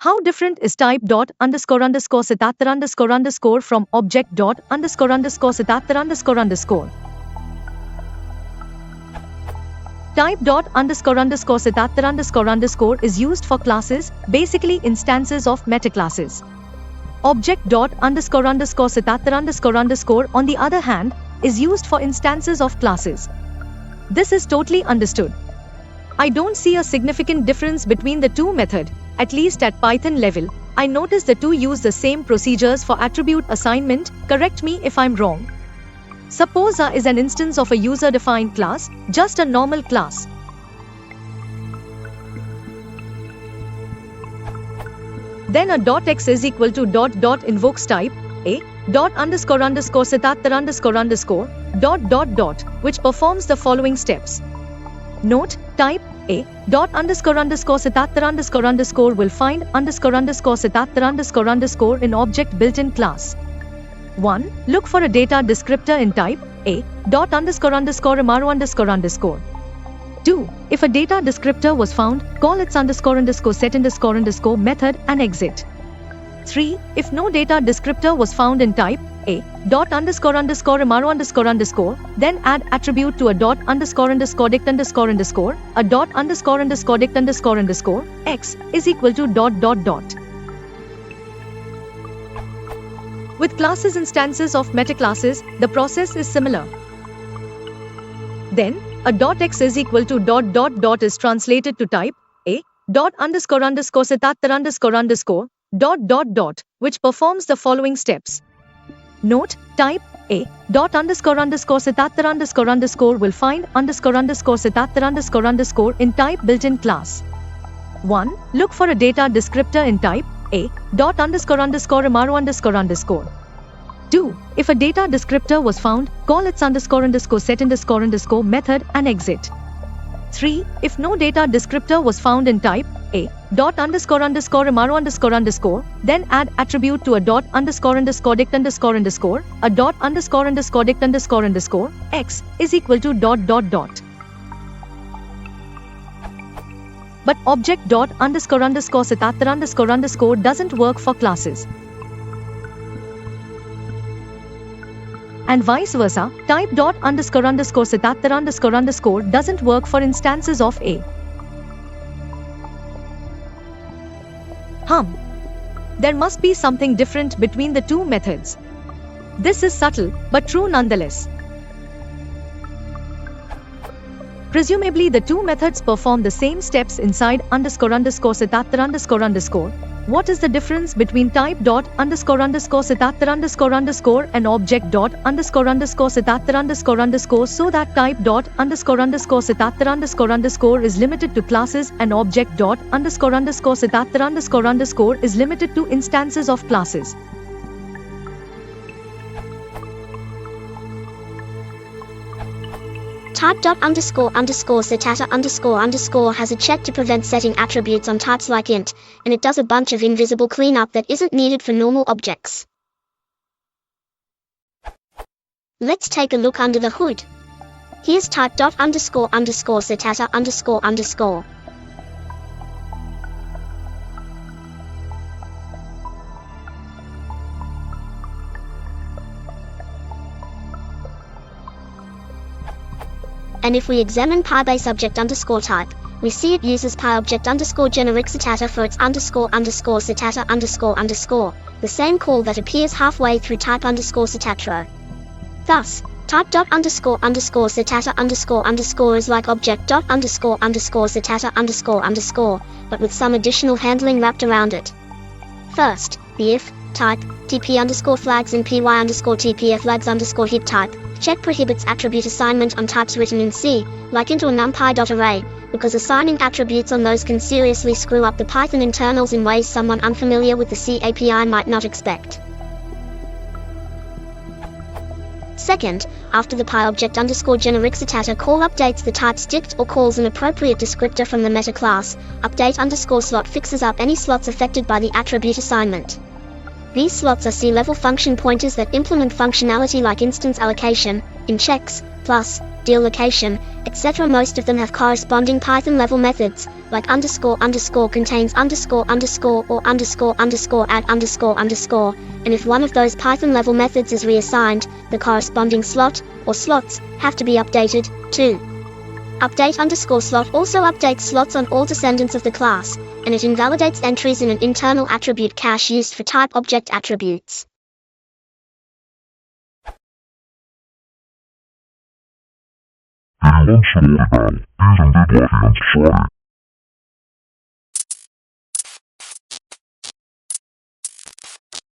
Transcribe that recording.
How different is type dot underscore underscore sitatar underscore underscore from object dot underscore underscore sitatar underscore underscore? Type dot underscore underscore sitatar underscore underscore is used for classes, basically instances of metaclasses. Object dot underscore underscore sitatar underscore underscore, on the other hand, is used for instances of classes. This is totally understood. I don't see a significant difference between the two methods, at least at Python level. I notice the two use the same procedures for attribute assignment. Correct me if I'm wrong. Suppose A is an instance of a user-defined class, just a normal class. Then a .x is equal to dot invokes type a dot underscore underscore sitatar underscore underscore dot, which performs the following steps. Note, type a dot underscore underscore sitatar underscore underscore will find underscore underscore sitatar underscore underscore in object built-in class. 1. Look for a data descriptor in type a dot underscore underscore amaro underscore underscore. 2. If a data descriptor was found, call its underscore underscore set underscore underscore method and exit. 3. If no data descriptor was found in type a dot underscore underscore amaro underscore underscore, then add attribute to a dot underscore underscore dict underscore underscore, a dot underscore underscore dict underscore underscore x is equal to dot. With classes instances of metaclasses, the process is similar. Then, a .x is equal to dot is translated to type a dot underscore underscore sitatar underscore underscore dot, which performs the following steps. Note, type a dot underscore underscore sitatar underscore underscore will find underscore underscore sitatar underscore underscore in type built-in class. 1. Look for a data descriptor in type a dot underscore underscore amaro underscore underscore. 2. If a data descriptor was found, call its underscore underscore set underscore underscore method and exit. 3. If no data descriptor was found in type a dot underscore underscore amaro underscore underscore, then add attribute to a dot underscore underscore dict underscore underscore, a dot underscore underscore dict underscore underscore x is equal to dot. But object dot underscore underscore sitatar underscore underscore doesn't work for classes. And vice versa, type dot underscore underscore sitatar underscore underscore doesn't work for instances of a. There must be something different between the two methods. This is subtle, but true nonetheless. Presumably the two methods perform the same steps inside underscore underscore sitatar underscore underscore. What is the difference between type dot underscore underscore sitatar underscore underscore and object dot underscore underscore sitatar underscore underscore, so that type dot underscore underscore sitatar underscore underscore is limited to classes and object dot underscore underscore sitatar underscore underscore is limited to instances of classes? Type dot underscore underscore sitatar underscore underscore has a check to prevent setting attributes on types like int, and it does a bunch of invisible cleanup that isn't needed for normal objects. Let's take a look under the hood. Here's type dot underscore underscore sitatar underscore underscore. And if we examine pybase object underscore type, we see it uses pyobject underscore generic sitatar for its underscore underscore sitatar underscore underscore, the same call that appears halfway through type underscore sitatro. Thus, type dot underscore underscore sitatar underscore underscore is like object dot underscore underscore sitatar underscore underscore, but with some additional handling wrapped around it. First, the if, type, tp underscore flags and py underscore tpf flags underscore hit type check prohibits attribute assignment on types written in C, like into a numpy.array, because assigning attributes on those can seriously screw up the Python internals in ways someone unfamiliar with the C API might not expect. Second, after the pyobject underscore generic sitatar call updates the type dict or calls an appropriate descriptor from the meta class, update underscore slot fixes up any slots affected by the attribute assignment. These slots are C-level function pointers that implement functionality like instance allocation, in checks, plus, deallocation, etc. Most of them have corresponding Python level methods, like underscore underscore contains underscore underscore or underscore underscore at underscore underscore, and if one of those Python level methods is reassigned, the corresponding slot, or slots, have to be updated, too. Update underscore slot also updates slots on all descendants of the class, and it invalidates entries in an internal attribute cache used for type object attributes. Anyone slå det där? Isn't it like against Friday?